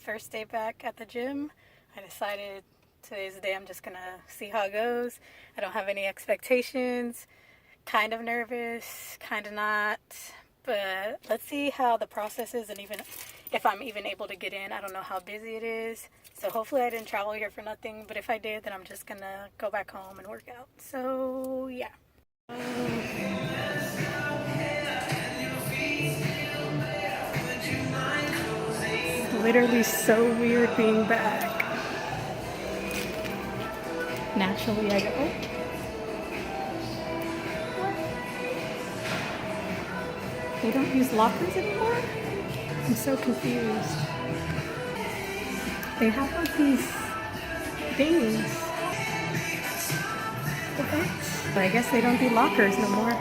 first day back at the gym. I decided today's the day I'm just gonna see how it goes. I don't have any expectations. Kind of nervous, kind of not. But let's see how the process is and even if I'm even able to get in. I don't know how busy it is. So hopefully I didn't travel here for nothing. But if I did, then I'm just gonna go back home and work out. So yeah. Literally so weird being back. Naturally I go, they don't use lockers anymore? I'm so confused. They have like these things. Okay. But I guess they don't do lockers no more.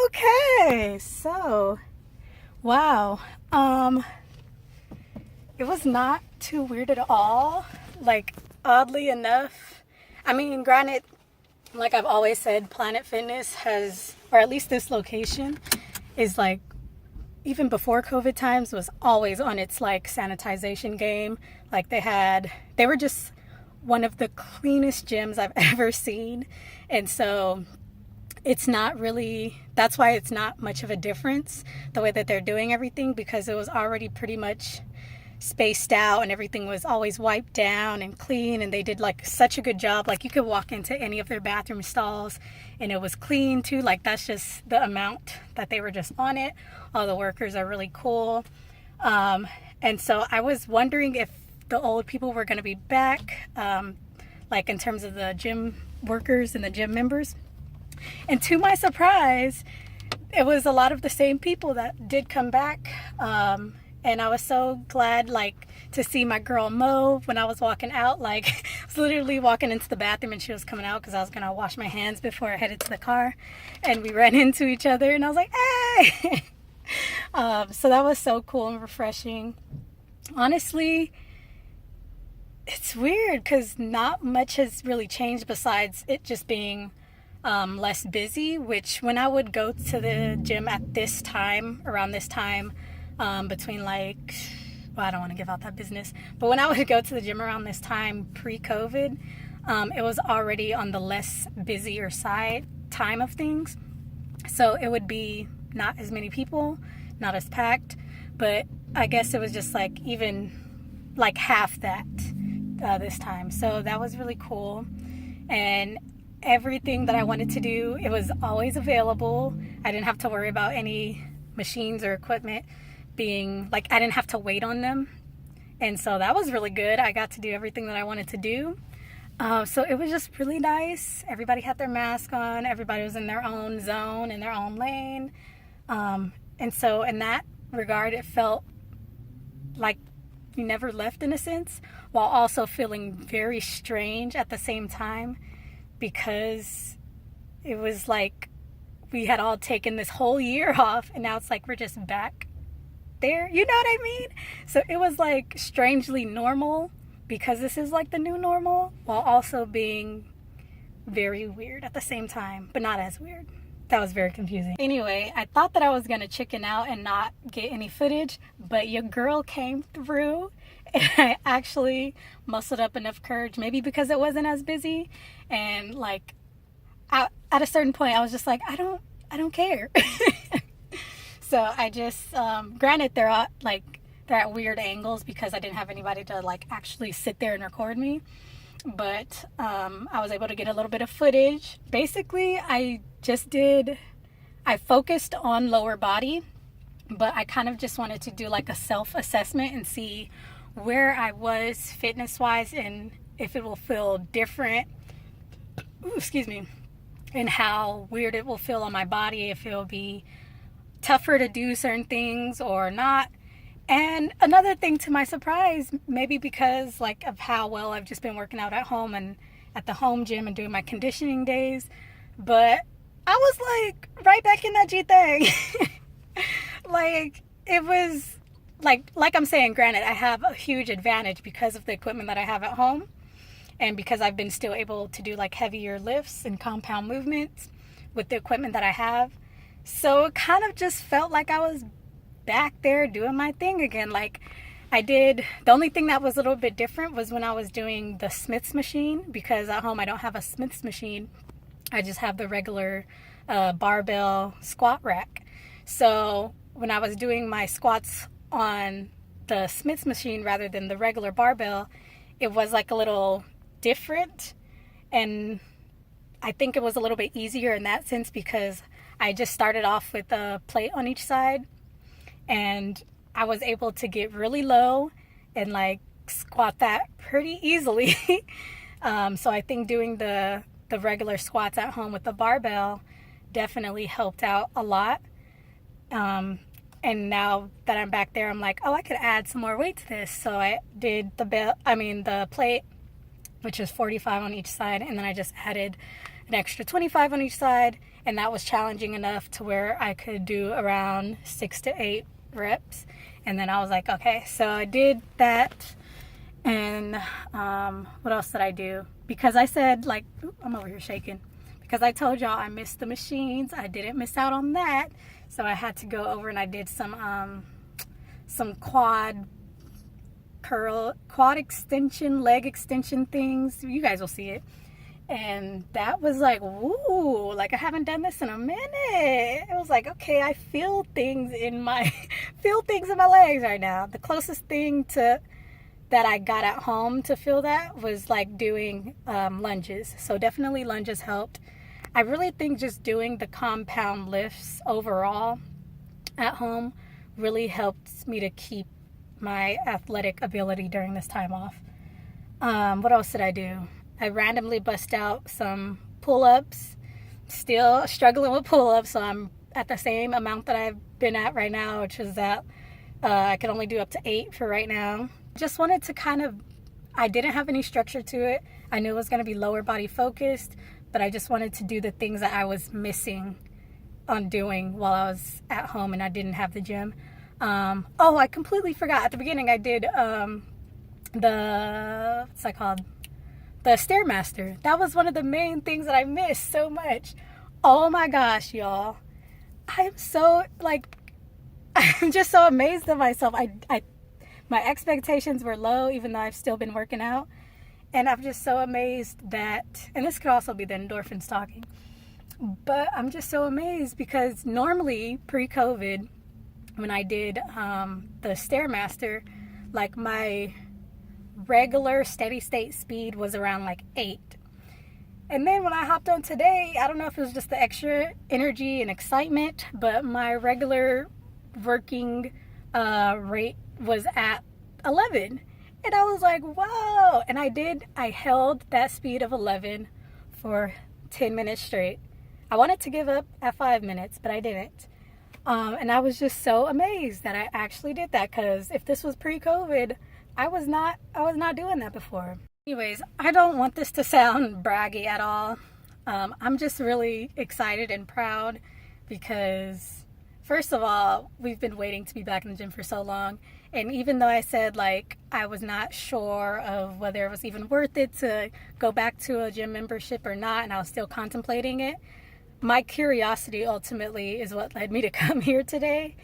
Okay, so wow. It was not too weird at all. Like, oddly enough, I mean, granted, like I've always said, Planet Fitness has, or at least this location is like, even before COVID times, was always on its like sanitization game. Like they were just one of the cleanest gyms I've ever seen. And so it's not really, that's why it's not much of a difference the way that they're doing everything, because it was already pretty much spaced out and everything was always wiped down and clean, and they did like such a good job. Like you could walk into any of their bathroom stalls and it was clean too. Like that's just the amount that they were just on it. All the workers are really cool. And so I was wondering if the old people were going to be back, like in terms of the gym workers and the gym members. And to my surprise, it was a lot of the same people that did come back. And I was so glad, like, to see my girl Mo when I was walking out. Like, I was literally walking into the bathroom and she was coming out because I was going to wash my hands before I headed to the car. And we ran into each other and I was like, hey! So that was so cool and refreshing. Honestly, it's weird because not much has really changed besides it just being less busy, which when I would go to the gym at this time, around this time, between like, well, I don't want to give out that business, but when I would go to the gym around this time pre-COVID, it was already on the less busier side time of things. So it would be not as many people, not as packed, but I guess it was just like even like half that this time. So that was really cool. And everything that I wanted to do, it was always available. I didn't have to worry about any machines or equipment being like, I didn't have to wait on them. And so that was really good. I got to do everything that I wanted to do. So it was just really nice. Everybody had their mask on. Everybody was in their own zone, in their own lane. And so in that regard, it felt like you never left in a sense, while also feeling very strange at the same time, because it was like we had all taken this whole year off and now it's like we're just back there, you know what I mean? So it was like strangely normal because this is like the new normal, while also being very weird at the same time, but not as weird. That was very confusing. Anyway, I thought that I was gonna chicken out and not get any footage, but your girl came through and I actually muscled up enough courage, maybe because it wasn't as busy, and like at a certain point I was just like, I don't care. So I just granted they're at weird angles because I didn't have anybody to like actually sit there and record me, but I was able to get a little bit of footage. Basically I focused on lower body, but I kind of just wanted to do like a self-assessment and see where I was fitness wise and if it will feel different, and how weird it will feel on my body, if it'll be tougher to do certain things or not. And another thing, to my surprise, maybe because like of how well I've just been working out at home and at the home gym and doing my conditioning days, but I was like right back in that G thing. Like it was like I'm saying, granted, I have a huge advantage because of the equipment that I have at home and because I've been still able to do like heavier lifts and compound movements with the equipment that I have. So it kind of just felt like I was back there doing my thing again. Like the only thing that was a little bit different was when I was doing the Smith's machine, because at home I don't have a Smith's machine. I just have the regular barbell squat rack. So when I was doing my squats on the Smith's machine rather than the regular barbell, it was like a little different. And I think it was a little bit easier in that sense because I just started off with a plate on each side and I was able to get really low and like squat that pretty easily. So I think doing the regular squats at home with the barbell definitely helped out a lot. And now that I'm back there, I'm like, oh, I could add some more weight to this. So I did the plate, which is 45 on each side, and then I just added an extra 25 on each side, and that was challenging enough to where I could do around 6 to 8 reps. And then I was like, okay, so I did that. And what else did I do? Because I said, like, I'm over here shaking, because I told y'all I missed the machines. I didn't miss out on that, so I had to go over and I did some quad extension, leg extension things. You guys will see it. And that was like, woo, like I haven't done this in a minute. It was like, okay, I feel things in my feel things in my legs right now. The closest thing to that I got at home to feel that was like doing lunges. So definitely lunges helped. I really think just doing the compound lifts overall at home really helped me to keep my athletic ability during this time off. What else did I do? I randomly bust out some pull-ups. Still struggling with pull-ups, so I'm at the same amount that I've been at right now, which is that I can only do up to 8 for right now. Just wanted to I didn't have any structure to it. I knew it was going to be lower body focused, but I just wanted to do the things that I was missing on doing while I was at home and I didn't have the gym. I completely forgot. At the beginning, I did what's that called? The Stairmaster. That was one of the main things that I missed so much. Oh my gosh, y'all. I'm so, I'm just so amazed at myself. My expectations were low, even though I've still been working out. And I'm just so amazed that, and this could also be the endorphins talking, but I'm just so amazed because normally pre-COVID, when I did the Stairmaster, like my regular steady state speed was around like 8. And then when I hopped on today, I don't know if it was just the extra energy and excitement, but my regular working rate was at 11. And I was like, wow. And I held that speed of 11 for 10 minutes straight. I wanted to give up at 5 minutes, but I didn't. And I was just so amazed that I actually did that, because if this was pre-COVID, I was not doing that before. Anyways, I don't want this to sound braggy at all. I'm just really excited and proud because, first of all, we've been waiting to be back in the gym for so long. And even though I said I was not sure of whether it was even worth it to go back to a gym membership or not, and I was still contemplating it, my curiosity ultimately is what led me to come here today.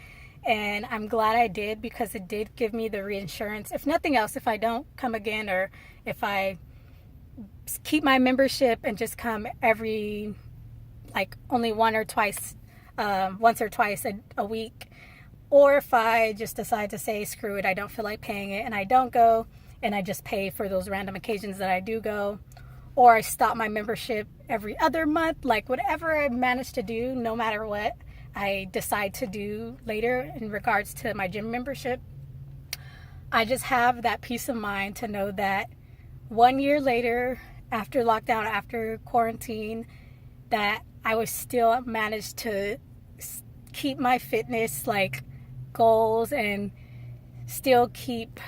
And I'm glad I did, because it did give me the reassurance. If nothing else, if I don't come again, or if I keep my membership and just come every, only once or twice a week, or if I just decide to say, screw it, I don't feel like paying it, and I don't go, and I just pay for those random occasions that I do go, or I stop my membership every other month, whatever I manage to do, no matter what I decide to do later in regards to my gym membership, I just have that peace of mind to know that 1 year later, after lockdown, after quarantine, that I was still managed to keep my fitness goals and still keep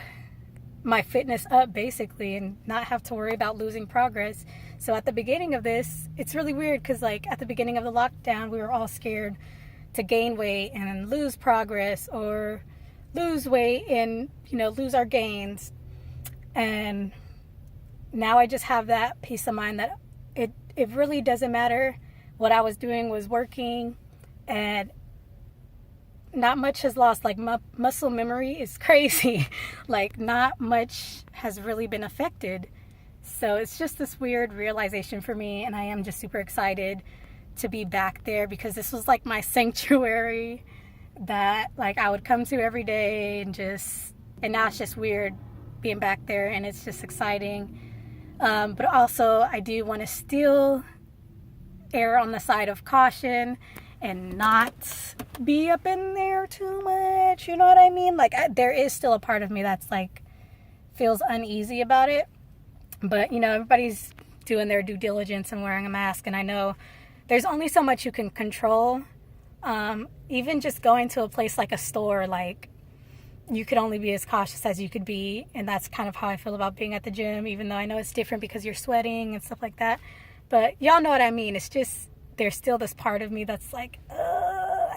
my fitness up basically, and not have to worry about losing progress. So at the beginning of this, it's really weird because at the beginning of the lockdown, we were all scared to gain weight and lose progress, or lose weight and lose our gains. And now I just have that peace of mind that it really doesn't matter. What I was doing was working, and not much has lost. Muscle memory is crazy. Not much has really been affected. So it's just this weird realization for me, and I am just super excited to be back there, because this was my sanctuary that I would come to every day, and now it's just weird being back there, and it's just exciting. But also I do want to still err on the side of caution and not be up in there too much, you know what I mean? There is still a part of me that's feels uneasy about it, but everybody's doing their due diligence and wearing a mask, and I know there's only so much you can control. Even just going to a place like a store, you could only be as cautious as you could be. And that's kind of how I feel about being at the gym, even though I know it's different because you're sweating and stuff like that. But y'all know what I mean. It's just, there's still this part of me that's I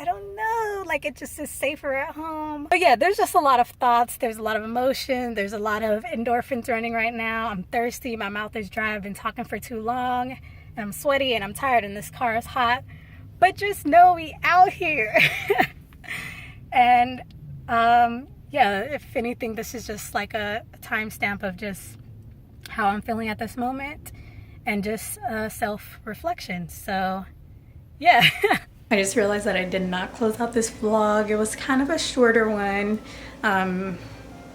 don't know. It just is safer at home. But yeah, there's just a lot of thoughts. There's a lot of emotion. There's a lot of endorphins running right now. I'm thirsty. My mouth is dry. I've been talking for too long. And I'm sweaty and I'm tired and this car is hot. But just know we out here. And yeah, if anything, this is just a timestamp of just how I'm feeling at this moment. and just self-reflection. So yeah. I just realized that I did not close out this vlog. It was kind of a shorter one.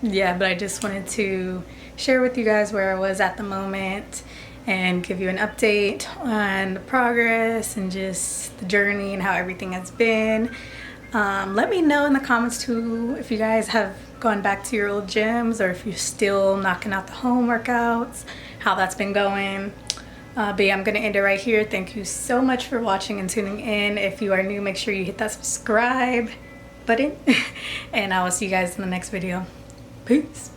Yeah, but I just wanted to share with you guys where I was at the moment and give you an update on the progress and just the journey and how everything has been. Let me know in the comments too if you guys have gone back to your old gyms or if you're still knocking out the home workouts, how that's been going. But yeah, I'm gonna end it right here. Thank you so much for watching and tuning in. If you are new, make sure you hit that subscribe button and I will see you guys in the next video. Peace.